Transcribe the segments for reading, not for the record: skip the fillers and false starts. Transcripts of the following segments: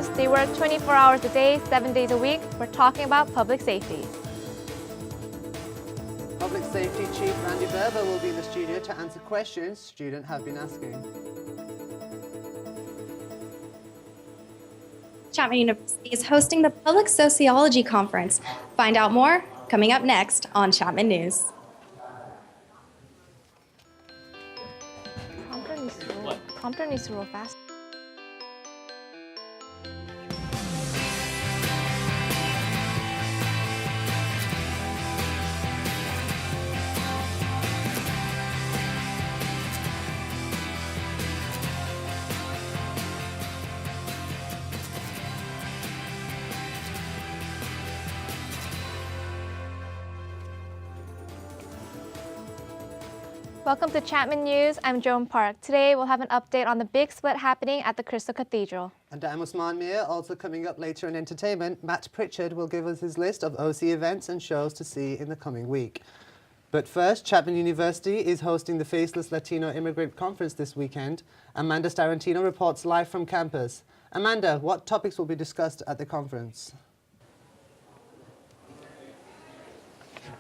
News. They work 24 hours a day, 7 days a week. We're talking about public safety. Public Safety Chief Randy Berber will be in the studio to answer questions students have been asking. Chapman University is hosting the Public Sociology Conference. Find out more coming up next on Chapman News. Prompter needs to roll fast. Welcome to Chapman News. I'm Joan Park. Today we'll have an update on the big split happening at the Crystal Cathedral. And I'm Usman. Also coming up later in entertainment, Matt Prichard will give us his list of OC events and shows to see in the coming week. But first, Chapman University is hosting the Faceless Latino Immigrant Conference this weekend. Amanda Starantino reports live from campus. Amanda, what topics will be discussed at the conference?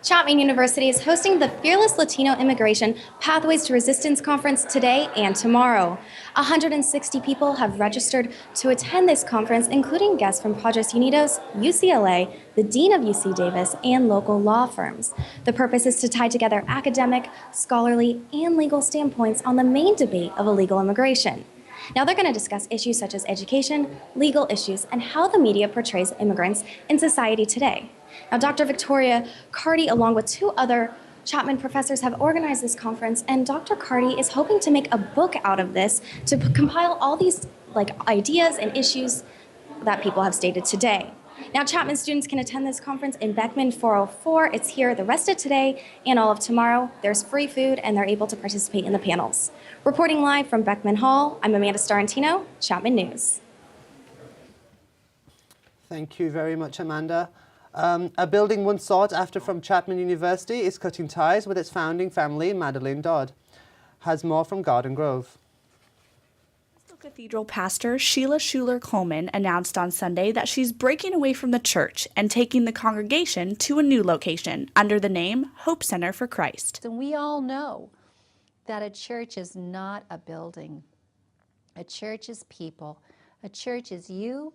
Chapman University is hosting the Fearless Latino Immigration Pathways to Resistance Conference today and tomorrow. 160 people have registered to attend this conference, including guests from Padres Unidos, UCLA, the Dean of UC Davis, and local law firms. The purpose is to tie together academic, scholarly, and legal standpoints on the main debate of illegal immigration. Now they're going to discuss issues such as education, legal issues, and how the media portrays immigrants in society today. Now, Dr. Victoria Carty, along with two other Chapman professors, have organized this conference, and Dr. Carty is hoping to make a book out of this to compile all these ideas and issues that people have stated today. Now, Chapman students can attend this conference in Beckman 404. It's here the rest of today and all of tomorrow. There's free food, and they're able to participate in the panels. Reporting live from Beckman Hall, I'm Amanda Starantino, Chapman News. Thank you very much, Amanda. A building once sought after from Chapman University is cutting ties with its founding family, Madeline Dodd. Has more from Garden Grove. Cathedral pastor Sheila Schuler Coleman announced on Sunday that she's breaking away from the church and taking the congregation to a new location under the name Hope Center for Christ. And we all know that a church is not a building. A church is people. A church is you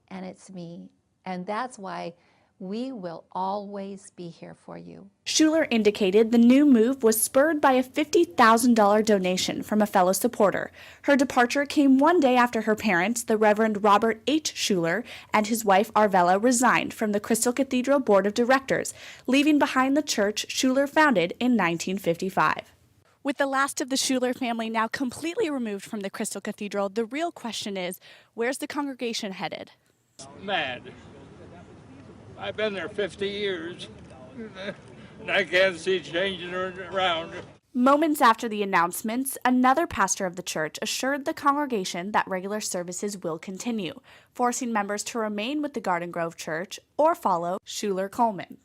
and it's me. And that's why we will always be here for you. Schuler indicated the new move was spurred by a $50,000 donation from a fellow supporter. Her departure came one day after her parents, the Reverend Robert H. Schuler and his wife Arvella, resigned from the Crystal Cathedral Board of Directors, leaving behind the church Schuler founded in 1955. With the last of the Schuler family now completely removed from the Crystal Cathedral, the real question is, where's the congregation headed? Mad. I've been there 50 years, and I can't see changing around. Moments after the announcements, another pastor of the church assured the congregation that regular services will continue, forcing members to remain with the Garden Grove Church or follow Schuler Coleman.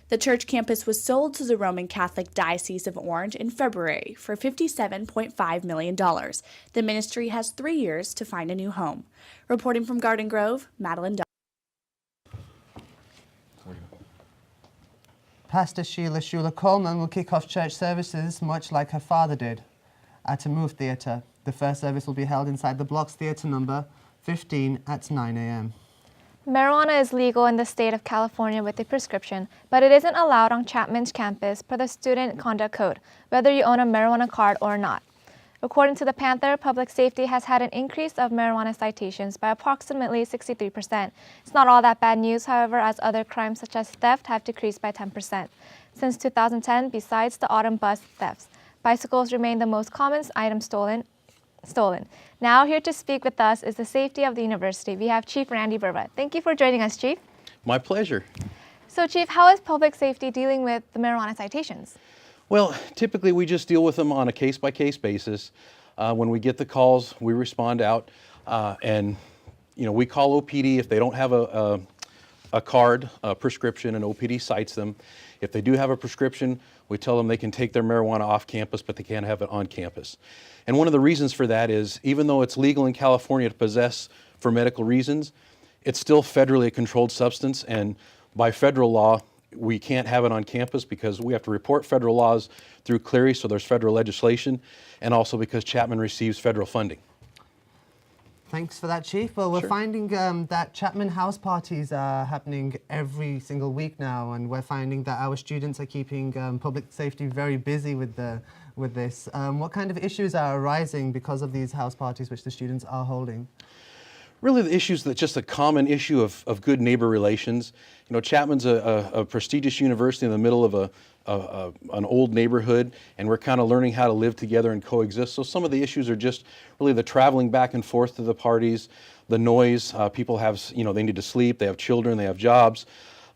The church campus was sold to the Roman Catholic Diocese of Orange in February for $57.5 million. The ministry has 3 years to find a new home. Reporting from Garden Grove, Madeline Dodd. Pastor Sheila Schuler Coleman will kick off church services much like her father did, at a Move Theatre. The first service will be held inside the Blocks Theatre number 15 at 9 a.m. Marijuana is legal in the state of California with a prescription, but it isn't allowed on Chapman's campus per the Student Conduct Code, whether you own a marijuana card or not. According to the Panther, public safety has had an increase of marijuana citations by approximately 63%. It's not all that bad news, however, as other crimes such as theft have decreased by 10%. Since 2010, besides the autumn bus thefts, bicycles remain the most common item stolen. Now, here to speak with us is the safety of the university. We have Chief Randy Berber. Thank you for joining us, Chief. My pleasure. So, Chief, how is public safety dealing with the marijuana citations? Well, typically we just deal with them on a case-by-case basis. When we get the calls, we respond out, and we call OPD if they don't have a card, a prescription, and OPD cites them. If they do have a prescription, we tell them they can take their marijuana off campus, but they can't have it on campus. And one of the reasons for that is, even though it's legal in California to possess for medical reasons, it's still federally a controlled substance, and by federal law, we can't have it on campus because we have to report federal laws through Clery, so there's federal legislation, and also because Chapman receives federal funding. Thanks for that, Chief. Well, we're finding that Chapman house parties are happening every single week now, and we're finding that our students are keeping public safety very busy with this. What kind of issues are arising because of these house parties which the students are holding? Really, the issue is that just a common issue of good neighbor relations. You know, Chapman's a prestigious university in the middle of an old neighborhood, and we're kind of learning how to live together and coexist. So some of the issues are just really the traveling back and forth to the parties, the noise. People have, you know, they need to sleep, they have children, they have jobs,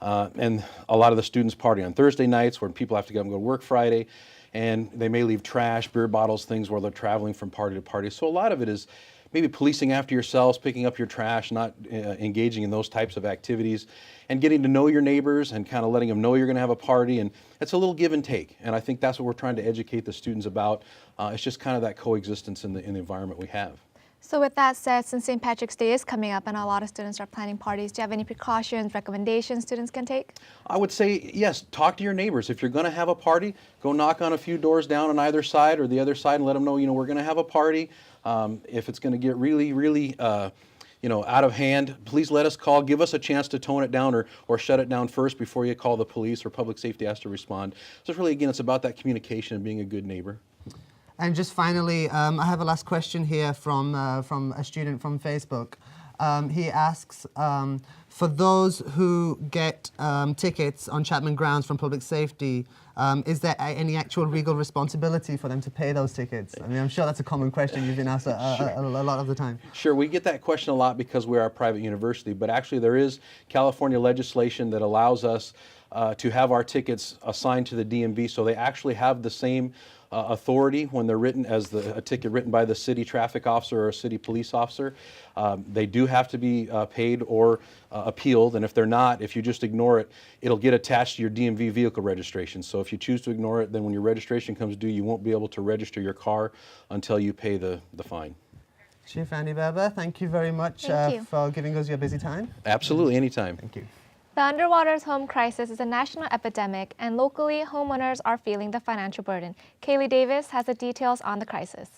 and a lot of the students party on Thursday nights where people have to get up and go to work Friday, and they may leave trash, beer bottles, things while they're traveling from party to party. So a lot of it is maybe policing after yourselves, picking up your trash, not engaging in those types of activities, and getting to know your neighbors and kind of letting them know you're going to have a party. And it's a little give and take. And I think that's what we're trying to educate the students about. It's just kind of that coexistence in the environment we have. So with that said, since St. Patrick's Day is coming up and a lot of students are planning parties, do you have any precautions, recommendations students can take? I would say, yes, talk to your neighbors. If you're going to have a party, go knock on a few doors down on either side or the other side and let them know, you know, we're going to have a party. If it's going to get really, really, you know, out of hand, please let us call. Give us a chance to tone it down or shut it down first before you call the police or public safety has to respond. So really, again, it's about that communication and being a good neighbor. And just finally, I have a last question here from a student from Facebook. He asks, for those who get tickets on Chapman grounds from public safety, is there any actual legal responsibility for them to pay those tickets? I mean, I'm sure that's a common question you've been asked a lot of the time. Sure, we get that question a lot because we're a private university, but actually there is California legislation that allows us to have our tickets assigned to the DMV, so they actually have the same authority when they're written as a ticket written by the city traffic officer or a city police officer. They do have to be paid or appealed, and if they're not, if you just ignore it, it'll get attached to your DMV vehicle registration. So if you choose to ignore it, then when your registration comes due, you won't be able to register your car until you pay the fine. Chief Andy Berber, thank you very much for giving us your busy time. Absolutely, anytime. Thank you. The underwater's home crisis is a national epidemic, and locally, homeowners are feeling the financial burden. Kaylee Davis has the details on the crisis.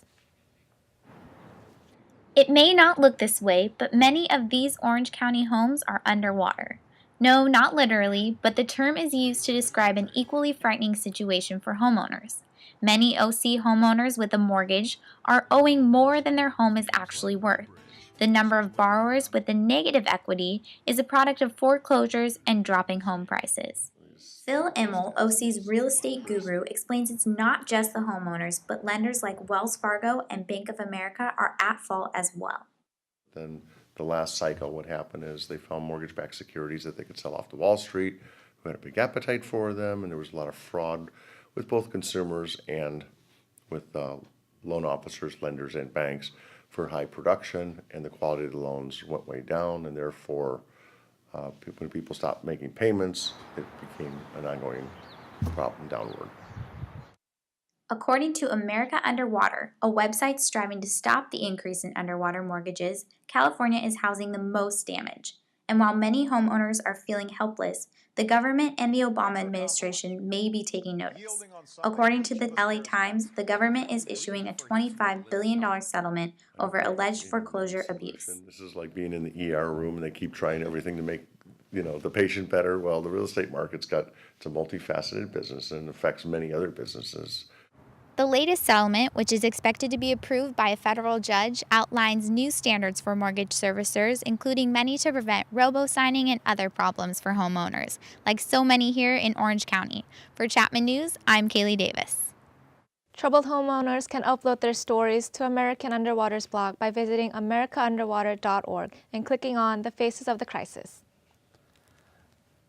It may not look this way, but many of these Orange County homes are underwater. No, not literally, but the term is used to describe an equally frightening situation for homeowners. Many OC homeowners with a mortgage are owing more than their home is actually worth. The number of borrowers with a negative equity is a product of foreclosures and dropping home prices. Phil Immel, OC's real estate guru, explains it's not just the homeowners, but lenders like Wells Fargo and Bank of America are at fault as well. Then the last cycle, what happened is they found mortgage-backed securities that they could sell off to Wall Street, who had a big appetite for them, and there was a lot of fraud with both consumers and with loan officers, lenders, and banks for high production, and the quality of the loans went way down, and therefore when people stopped making payments, it became an ongoing problem downward. According to America Underwater, a website striving to stop the increase in underwater mortgages, California is housing the most damage. And while many homeowners are feeling helpless, the government and the Obama administration may be taking notice. According to the LA Times, the government is issuing a $25 billion settlement over alleged foreclosure abuse. This is like being in the ER room and they keep trying everything to make, you know, the patient better. Well, the real estate market's it's a multifaceted business and affects many other businesses. The latest settlement, which is expected to be approved by a federal judge, outlines new standards for mortgage servicers, including many to prevent robo-signing and other problems for homeowners, like so many here in Orange County. For Chapman News, I'm Kaylee Davis. Troubled homeowners can upload their stories to American Underwater's blog by visiting americaunderwater.org and clicking on the Faces of the Crisis.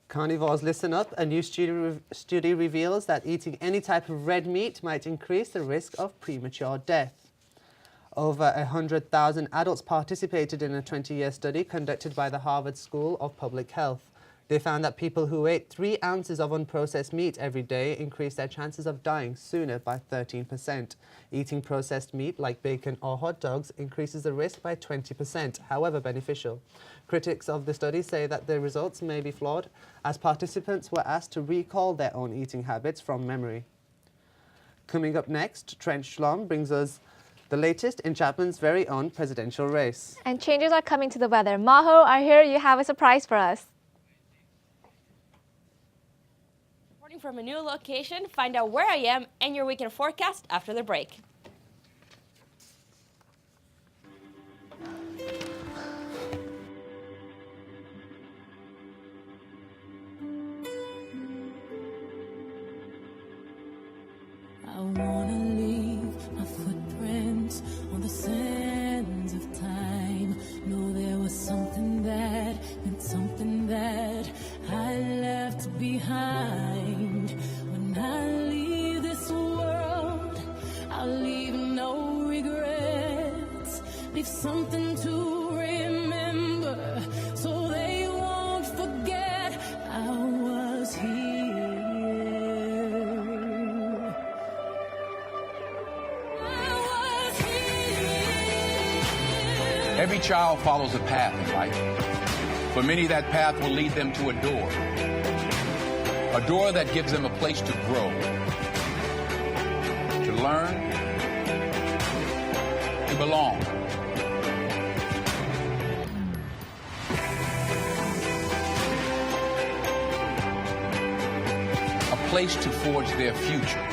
Carnivores, listen up. A new study reveals that eating any type of red meat might increase the risk of premature death. Over 100,000 adults participated in a 20-year study conducted by the Harvard School of Public Health. They found that people who ate 3 ounces of unprocessed meat every day increased their chances of dying sooner by 13%. Eating processed meat like bacon or hot dogs increases the risk by 20%, however beneficial. Critics of the study say that the results may be flawed, as participants were asked to recall their own eating habits from memory. Coming up next, Trent Schlom brings us the latest in Chapman's very own presidential race. And changes are coming to the weather. Majo, I hear you have a surprise for us. Reporting from a new location, find out where I am and your weekend forecast after the break. I wanna leave my footprints on the sands of time. Know there was something that meant something that I left behind. When I leave this world, I'll leave no regrets. Leave something to remember so they won't forget I was here. Every child follows a path in life. For many, that path will lead them to a door that gives them a place to grow, to learn, to belong. A place to forge their future.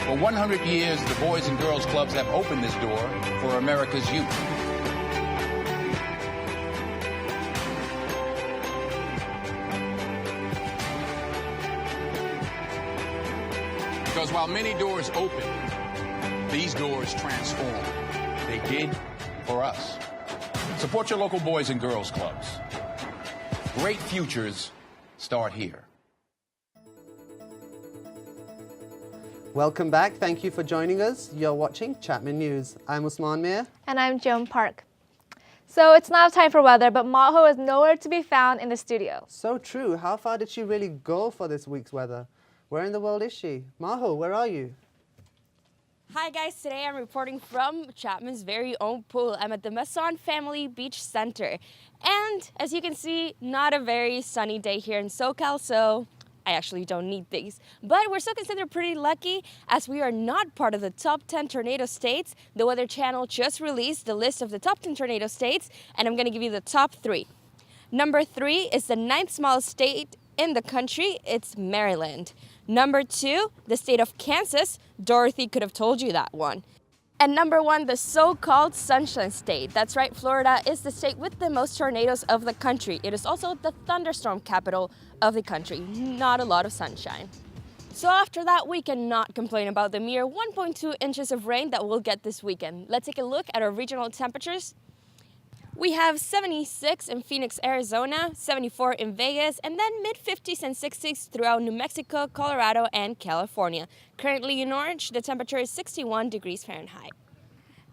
For 100 years, the Boys and Girls Clubs have opened this door for America's youth. Because while many doors open, these doors transform. They did for us. Support your local Boys and Girls Clubs. Great futures start here. Welcome back. Thank you for joining us. You're watching Chapman News. I'm Usman. And I'm Joan Park. So it's now time for weather, but Majo is nowhere to be found in the studio. So true. How far did she really go for this week's weather? Where in the world is she? Majo, where are you? Hi guys, today I'm reporting from Chapman's very own pool. I'm at the Masson Family Beach Center. And as you can see, not a very sunny day here in SoCal, so I actually don't need these. But we're still considered pretty lucky as we are not part of the top 10 tornado states. The Weather Channel just released the list of the top 10 tornado states, and I'm gonna give you the top 3. Number 3 is the 9th smallest state in the country. It's Maryland. Number 2, the state of Kansas. Dorothy could have told you that one. And number 1, the so-called Sunshine State. That's right, Florida is the state with the most tornadoes of the country. It is also the thunderstorm capital of the country. Not a lot of sunshine. So after that, we cannot complain about the mere 1.2 inches of rain that we'll get this weekend. Let's take a look at our regional temperatures. We have 76 in Phoenix, Arizona, 74 in Vegas, and then mid-50s and 60s throughout New Mexico, Colorado, and California. Currently in Orange, the temperature is 61 degrees Fahrenheit.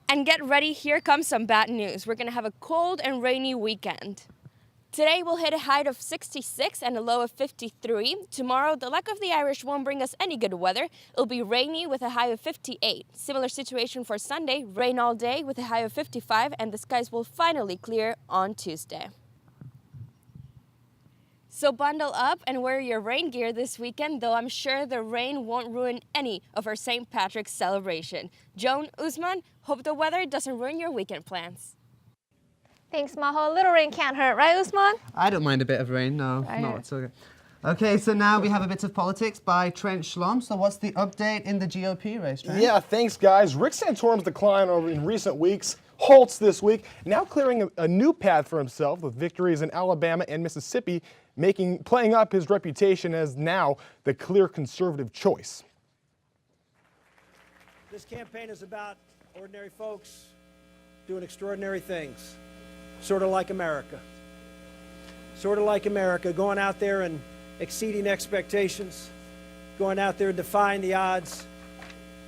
And get ready, here comes some bad news. We're going to have a cold and rainy weekend. Today we'll hit a height of 66 and a low of 53. Tomorrow, the luck of the Irish won't bring us any good weather. It'll be rainy with a high of 58. Similar situation for Sunday, rain all day with a high of 55, and the skies will finally clear on Tuesday. So bundle up and wear your rain gear this weekend, though I'm sure the rain won't ruin any of our St. Patrick's celebration. Joan, Usman, hope the weather doesn't ruin your weekend plans. Thanks, Majo. A little rain can't hurt, right, Usman? I don't mind a bit of rain, no. No, it's okay. Okay, so now we have a bit of politics by Trent Schlom. So what's the update in the GOP race, Trent? Yeah, thanks, guys. Rick Santorum's decline in recent weeks halts this week, now clearing a new path for himself with victories in Alabama and Mississippi, playing up his reputation as now the clear conservative choice. This campaign is about ordinary folks doing extraordinary things. Sort of like America. Sort of like America, going out there and exceeding expectations, going out there and defying the odds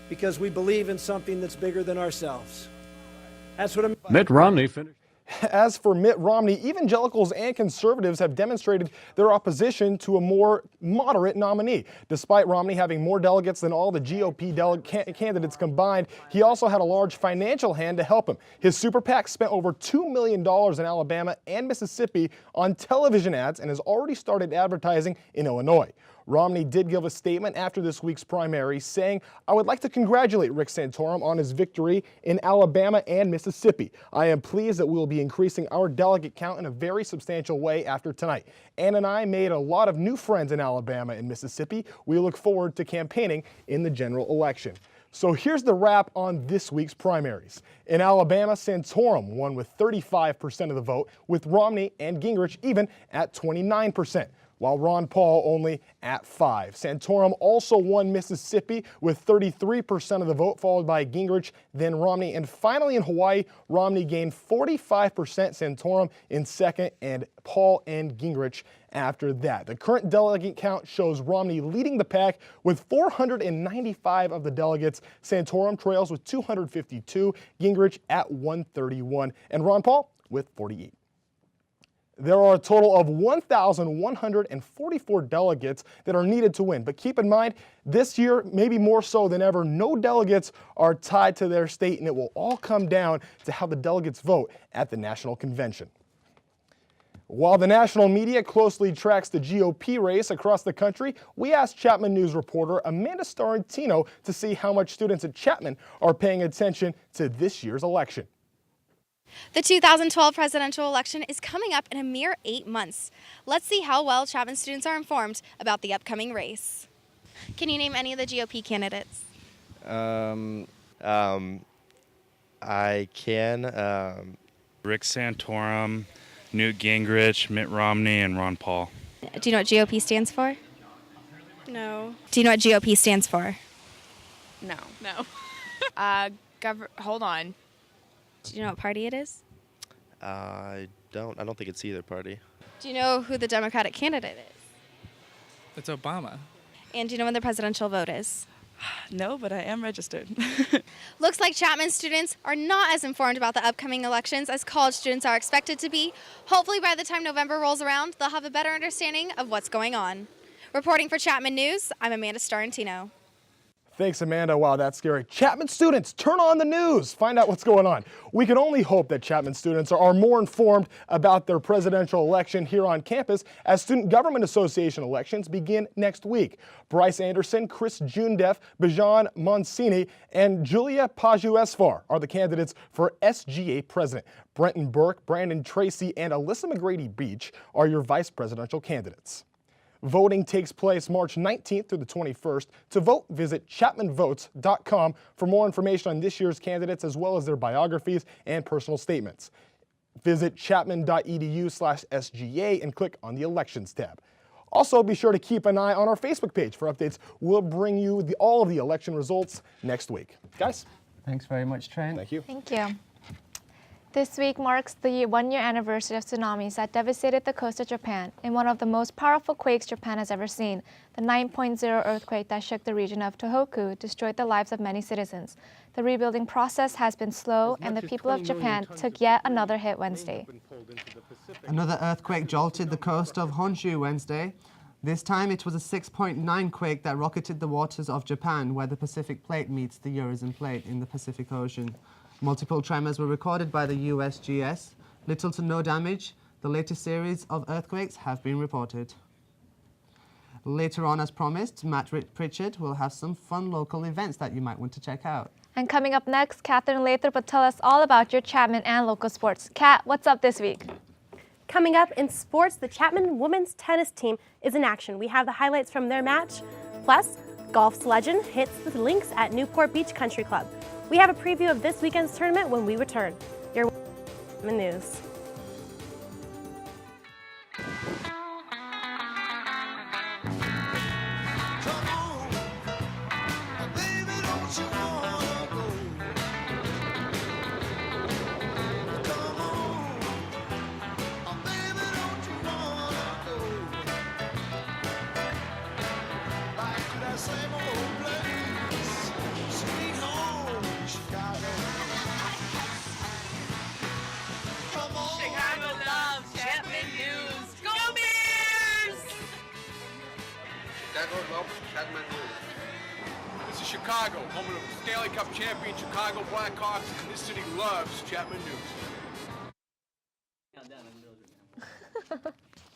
because we believe in something that's bigger than ourselves. That's what Mitt Romney finished. As for Mitt Romney, evangelicals and conservatives have demonstrated their opposition to a more moderate nominee. Despite Romney having more delegates than all the GOP candidates combined, he also had a large financial hand to help him. His super PAC spent over $2 million in Alabama and Mississippi on television ads and has already started advertising in Illinois. Romney did give a statement after this week's primary saying, "I would like to congratulate Rick Santorum on his victory in Alabama and Mississippi. I am pleased that we will be increasing our delegate count in a very substantial way after tonight. Ann and I made a lot of new friends in Alabama and Mississippi. We look forward to campaigning in the general election." So here's the wrap on this week's primaries. In Alabama, Santorum won with 35% of the vote, with Romney and Gingrich even at 29%. While Ron Paul only at 5%. Santorum also won Mississippi with 33% of the vote, followed by Gingrich, then Romney. And finally in Hawaii, Romney gained 45%, Santorum in second, and Paul and Gingrich after that. The current delegate count shows Romney leading the pack with 495 of the delegates. Santorum trails with 252, Gingrich at 131, and Ron Paul with 48. There are a total of 1,144 delegates that are needed to win. But keep in mind, this year, maybe more so than ever, no delegates are tied to their state, and it will all come down to how the delegates vote at the national convention. While the national media closely tracks the GOP race across the country, we asked Chapman News reporter Amanda Starantino to see how much students at Chapman are paying attention to this year's election. The 2012 presidential election is coming up in a mere 8 months. Let's see how well Chapman students are informed about the upcoming race. Can you name any of the GOP candidates? I can. Rick Santorum, Newt Gingrich, Mitt Romney, and Ron Paul. Do you know what GOP stands for? No. Do you know what GOP stands for? No. Hold on. Do you know what party it is? I don't think it's either party. Do you know who the Democratic candidate is? It's Obama. And do you know when the presidential vote is? No, but I am registered. Looks like Chapman students are not as informed about the upcoming elections as college students are expected to be. Hopefully by the time November rolls around, they'll have a better understanding of what's going on. Reporting for Chapman News, I'm Amanda Starantino. Thanks, Amanda. Wow, that's scary. Chapman students, turn on the news. Find out what's going on. We can only hope that Chapman students are more informed about their presidential election here on campus as Student Government Association elections begin next week. Bryce Anderson, Chris Jundeff, Bajan Monsini, and Julia Paju-Esfar are the candidates for SGA president. Brenton Burke, Brandon Tracy, and Alyssa McGrady Beach are your vice presidential candidates. Voting takes place March 19th through the 21st. To vote, visit chapmanvotes.com for more information on this year's candidates as well as their biographies and personal statements. Visit chapman.edu/SGA and click on the Elections tab. Also, be sure to keep an eye on our Facebook page for updates. We'll bring you all of the election results next week. Guys? Thanks very much, Trent. Thank you. Thank you. This week marks the one-year anniversary of tsunamis that devastated the coast of Japan in one of the most powerful quakes Japan has ever seen. The 9.0 earthquake that shook the region of Tohoku destroyed the lives of many citizens. The rebuilding process has been slow, and the people of Japan took yet another hit Wednesday. Another earthquake jolted the coast of Honshu Wednesday. This time it was a 6.9 quake that rocketed the waters of Japan, where the Pacific Plate meets the Eurasian Plate in the Pacific Ocean. Multiple tremors were recorded by the USGS. Little to no damage. The latest series of earthquakes have been reported. Later on, as promised, Matt Prichard will have some fun local events that you might want to check out. And coming up next, Katharine Lathrop will tell us all about your Chapman and local sports. Kat, what's up this week? Coming up in sports, the Chapman women's tennis team is in action. We have the highlights from their match. Plus, golf's legend hits the links at Newport Beach Country Club. We have a preview of this weekend's tournament when we return. Your news. Chicago, home of the Stanley Cup champion Chicago Blackhawks, and this city loves Chapman News.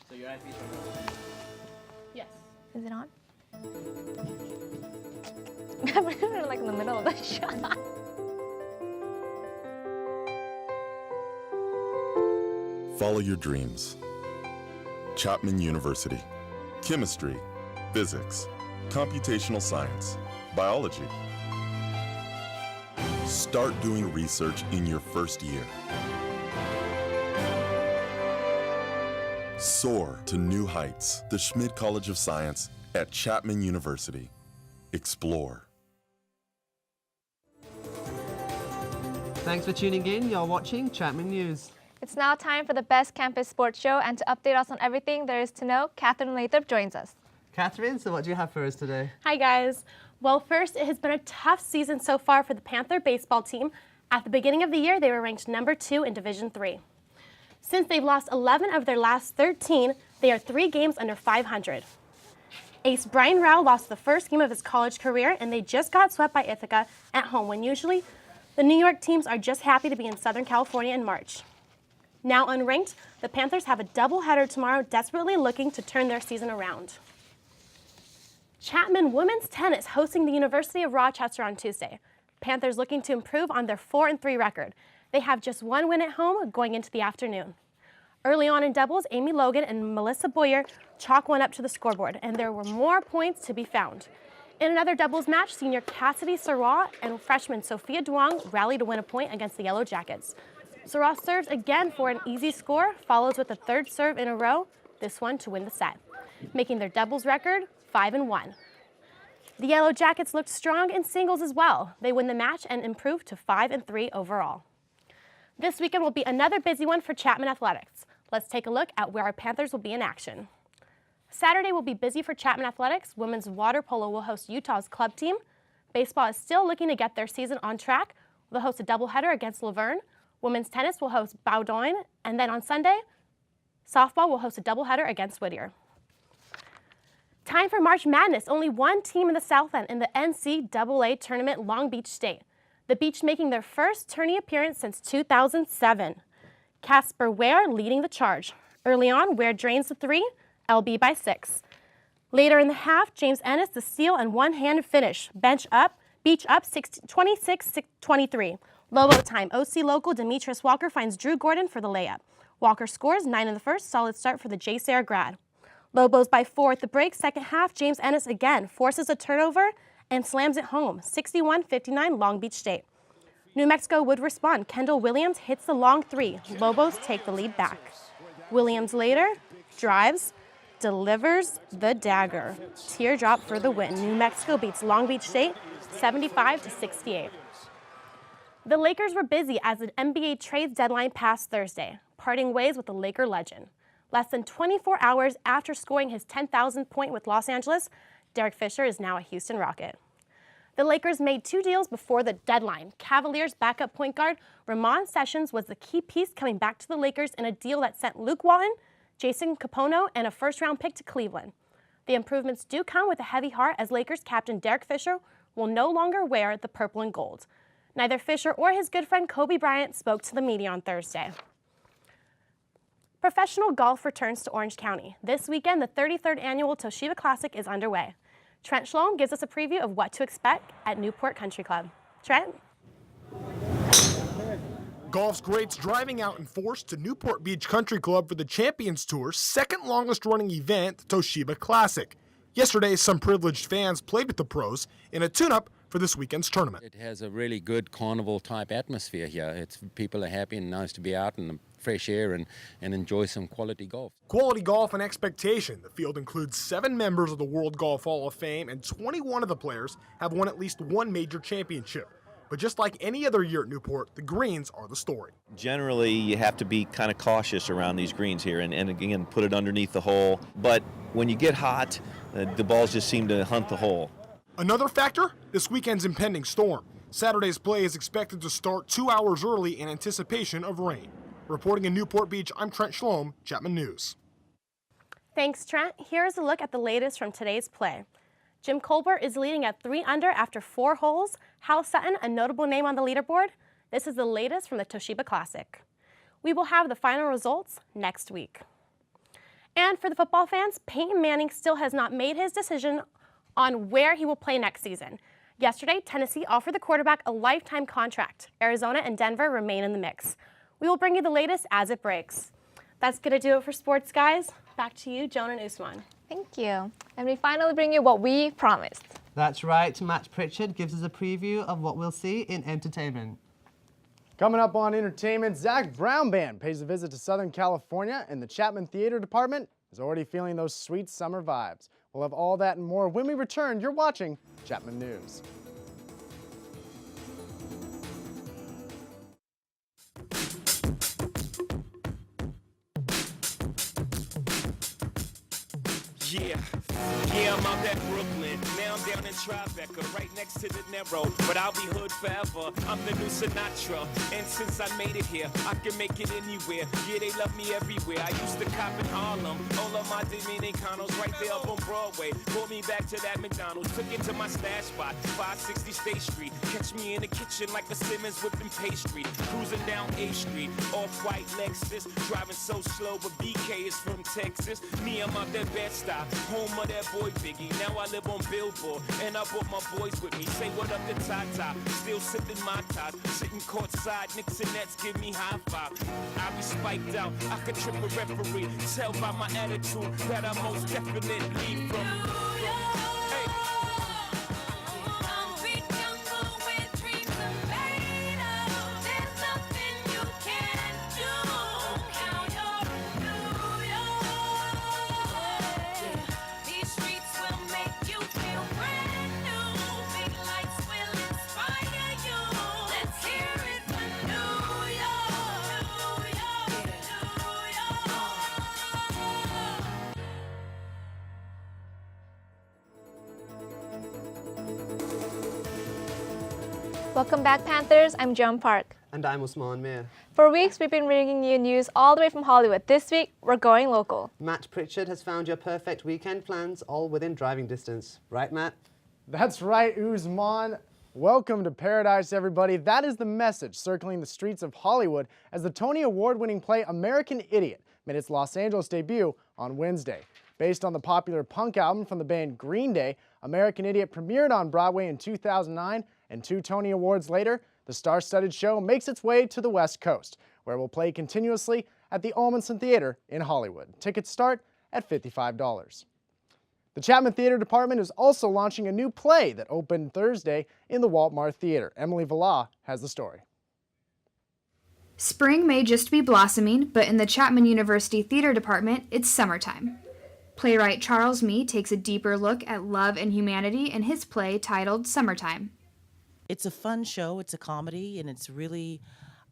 So you're happy? Yes. Is it on? We're like in the middle of the shot. Follow your dreams. Chapman University. Chemistry, physics, computational science, biology. Start doing research in your first year. Soar to new heights. The Schmid College of Science at Chapman University. Explore. Thanks for tuning in. You're watching Chapman News. It's now time for the best campus sports show, and to update us on everything there is to know, Katharine Lathrop joins us. Katharine, so what do you have for us today? Hi, guys. Well, first, it has been a tough season so far for the Panther baseball team. At the beginning of the year, they were ranked number 2 in Division III. Since they've lost 11 of their last 13, they are 3 games under 500. Ace Brian Rao lost the first game of his college career, and they just got swept by Ithaca at home, when usually the New York teams are just happy to be in Southern California in March. Now unranked, the Panthers have a doubleheader tomorrow, desperately looking to turn their season around. Chapman women's tennis hosting the University of Rochester on Tuesday. Panthers looking to improve on their 4-3 record. They have just 1 win at home going into the afternoon. Early on in doubles, Amy Logan and Melissa Boyer chalk one up to the scoreboard, and there were more points to be found. In another doubles match, senior Cassidy Sarah and freshman Sophia Duong rallied to win a point against the Yellow Jackets. Sarah serves again for an easy score, follows with a 3rd serve in a row, this one to win the set, making their doubles record 5-1. The Yellow Jackets looked strong in singles as well. They win the match and improve to 5-3 overall. This weekend will be another busy one for Chapman Athletics. Let's take a look at where our Panthers will be in action. Saturday will be busy for Chapman Athletics. Women's water polo will host Utah's club team. Baseball is still looking to get their season on track. They'll host a doubleheader against Laverne. Women's tennis will host Bowdoin, and then on Sunday, softball will host a doubleheader against Whittier. Time for March Madness. Only one team in the South End in the NCAA tournament, Long Beach State. The Beach making their first tourney appearance since 2007. Casper Ware leading the charge. Early on, Ware drains the 3, LB by 6. Later in the half, James Ennis the steal and one-handed finish. Beach up 26-23. Lobo time. OC local Demetrius Walker finds Drew Gordon for the layup. Walker scores 9 in the first. Solid start for the J. Sarah grad. Lobos by 4 at the break. Second half, James Ennis again forces a turnover and slams it home. 61-59 Long Beach State. New Mexico would respond. Kendall Williams hits the long 3. Lobos take the lead back. Williams later drives, delivers the dagger. Teardrop for the win. New Mexico beats Long Beach State 75-68. The Lakers were busy as the NBA trades deadline passed Thursday, parting ways with the Laker legend. Less than 24 hours after scoring his 10,000th point with Los Angeles, Derek Fisher is now a Houston Rocket. The Lakers made 2 deals before the deadline. Cavaliers backup point guard Ramon Sessions was the key piece coming back to the Lakers in a deal that sent Luke Walton, Jason Capono, and a first-round pick to Cleveland. The improvements do come with a heavy heart as Lakers captain Derek Fisher will no longer wear the purple and gold. Neither Fisher or his good friend Kobe Bryant spoke to the media on Thursday. Professional golf returns to Orange County. This weekend, the 33rd annual Toshiba Classic is underway. Trent Schlom gives us a preview of what to expect at Newport Country Club. Trent? Golf's greats driving out in force to Newport Beach Country Club for the Champions Tour's second longest running event, the Toshiba Classic. Yesterday, some privileged fans played with the pros in a tune-up for this weekend's tournament. It has a really good carnival-type atmosphere here. People are happy and nice to be out in the fresh air and enjoy some quality golf. Quality golf and expectation. The field includes 7 members of the World Golf Hall of Fame, and 21 of the players have won at least one major championship. But just like any other year at Newport, the greens are the story. Generally, you have to be kind of cautious around these greens here and again, put it underneath the hole. But when you get hot, the balls just seem to hunt the hole. Another factor, this weekend's impending storm. Saturday's play is expected to start 2 hours early in anticipation of rain. Reporting in Newport Beach, I'm Trent Schlom, Chapman News. Thanks, Trent. Here's a look at the latest from today's play. Jim Colbert is leading at 3 under after 4 holes. Hal Sutton, a notable name on the leaderboard. This is the latest from the Toshiba Classic. We will have the final results next week. And for the football fans, Peyton Manning still has not made his decision on where he will play next season. Yesterday, Tennessee offered the quarterback a lifetime contract. Arizona and Denver remain in the mix. We will bring you the latest as it breaks. That's going to do it for sports, guys. Back to you, Joan and Usman. Thank you. And we finally bring you what we promised. That's right. Matt Prichard gives us a preview of what we'll see in entertainment. Coming up on entertainment, Zac Brown Band pays a visit to Southern California, and the Chapman Theater Department is already feeling those sweet summer vibes. We'll have all that and more when we return. You're watching Chapman News. Yeah, I'm out at Brooklyn. Now I'm down in Tribeca, right next to the Narrow. But I'll be hood forever. I'm the new Sinatra. And since I made it here, I can make it anywhere. Yeah, they love me everywhere. I used to cop in Harlem. All of my Dominicanos right there up on Broadway. Pulled me back to that McDonald's. Took it to my stash spot, 560 State Street. Catch me in the kitchen like a Simmons whipping pastry. Cruising down A Street, off-white Lexus. Driving so slow, but BK is from Texas. Me, I'm out there Bed-Stuy, home of that boy Biggie. Now I live on Billboard, and I brought my boys with me. Say what up to Tata, still sipping my top. Sitting courtside, Knicks and Nets give me high five. I be spiked out, I could trip a referee. Tell by my attitude that I most definitely from. Welcome back, Panthers. I'm Joan Park. And I'm Usman Mir. For weeks, we've been bringing you news all the way from Hollywood. This week, we're going local. Matt Prichard has found your perfect weekend plans, all within driving distance. Right, Matt? That's right, Usman. Welcome to paradise, everybody. That is the message circling the streets of Hollywood as the Tony Award-winning play American Idiot made its Los Angeles debut on Wednesday. Based on the popular punk album from the band Green Day, American Idiot premiered on Broadway in 2009, and 2 Tony Awards later, the star-studded show makes its way to the West Coast, where it will play continuously at the Almonson Theater in Hollywood. Tickets start at $55. The Chapman Theater Department is also launching a new play that opened Thursday in the Waltmart Theater. Emily Villa has the story. Spring may just be blossoming, but in the Chapman University Theater Department, it's summertime. Playwright Charles Mee takes a deeper look at love and humanity in his play titled Summertime. It's a fun show, it's a comedy, and it's really,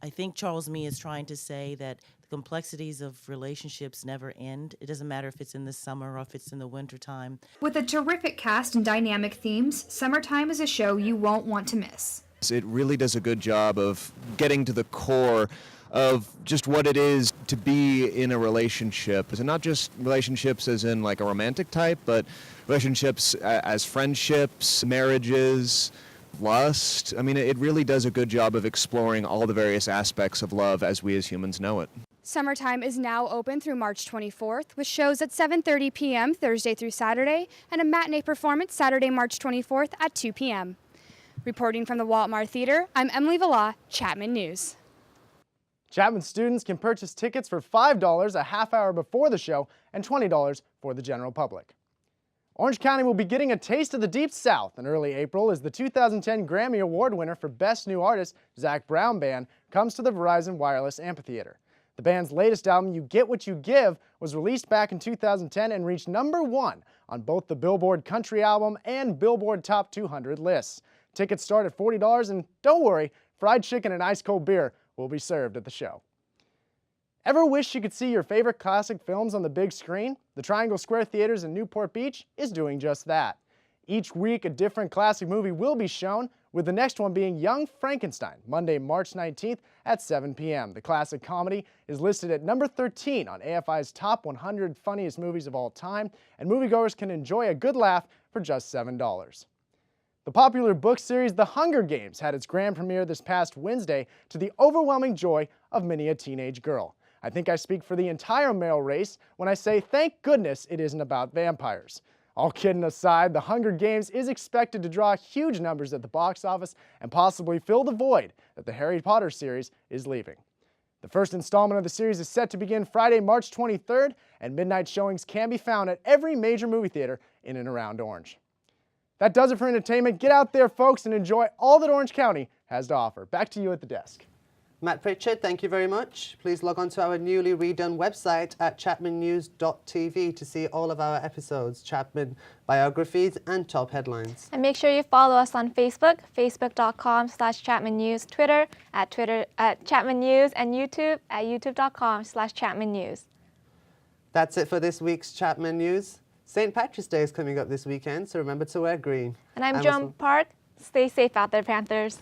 I think Charles Mee is trying to say that the complexities of relationships never end. It doesn't matter if it's in the summer or if it's in the wintertime. With a terrific cast and dynamic themes, Summertime is a show you won't want to miss. It really does a good job of getting to the core of just what it is to be in a relationship. And not just relationships as in like a romantic type, but relationships as friendships, marriages, lust. I mean, it really does a good job of exploring all the various aspects of love as we as humans know it. Summertime is now open through March 24th, with shows at 7:30 p.m. Thursday through Saturday, and a matinee performance Saturday, March 24th at 2 p.m. Reporting from the Waltmart Theater, I'm Emily Villa, Chapman News. Chapman students can purchase tickets for $5 a half hour before the show and $20 for the general public. Orange County will be getting a taste of the Deep South in early April as the 2010 Grammy Award winner for Best New Artist, Zac Brown Band, comes to the Verizon Wireless Amphitheater. The band's latest album, You Get What You Give, was released back in 2010 and reached #1 on both the Billboard Country Album and Billboard Top 200 lists. Tickets start at $40, and don't worry, fried chicken and ice cold beer will be served at the show. Ever wish you could see your favorite classic films on the big screen? The Triangle Square Theaters in Newport Beach is doing just that. Each week, a different classic movie will be shown, with the next one being Young Frankenstein, Monday, March 19th at 7 p.m. The classic comedy is listed at number 13 on AFI's top 100 funniest movies of all time, and moviegoers can enjoy a good laugh for just $7. The popular book series The Hunger Games had its grand premiere this past Wednesday to the overwhelming joy of many a teenage girl. I think I speak for the entire male race when I say thank goodness it isn't about vampires. All kidding aside, The Hunger Games is expected to draw huge numbers at the box office and possibly fill the void that the Harry Potter series is leaving. The first installment of the series is set to begin Friday, March 23rd, and midnight showings can be found at every major movie theater in and around Orange. That does it for entertainment. Get out there, folks, and enjoy all that Orange County has to offer. Back to you at the desk. Matt Prichard, thank you very much. Please log on to our newly redone website at chapmannews.tv to see all of our episodes, Chapman biographies and top headlines. And make sure you follow us on Facebook, facebook.com/Chapman News, Twitter at Chapman News, and YouTube at youtube.com/Chapman News. That's it for this week's Chapman News. St. Patrick's Day is coming up this weekend, so remember to wear green. And I'm Joan Park. Stay safe out there, Panthers.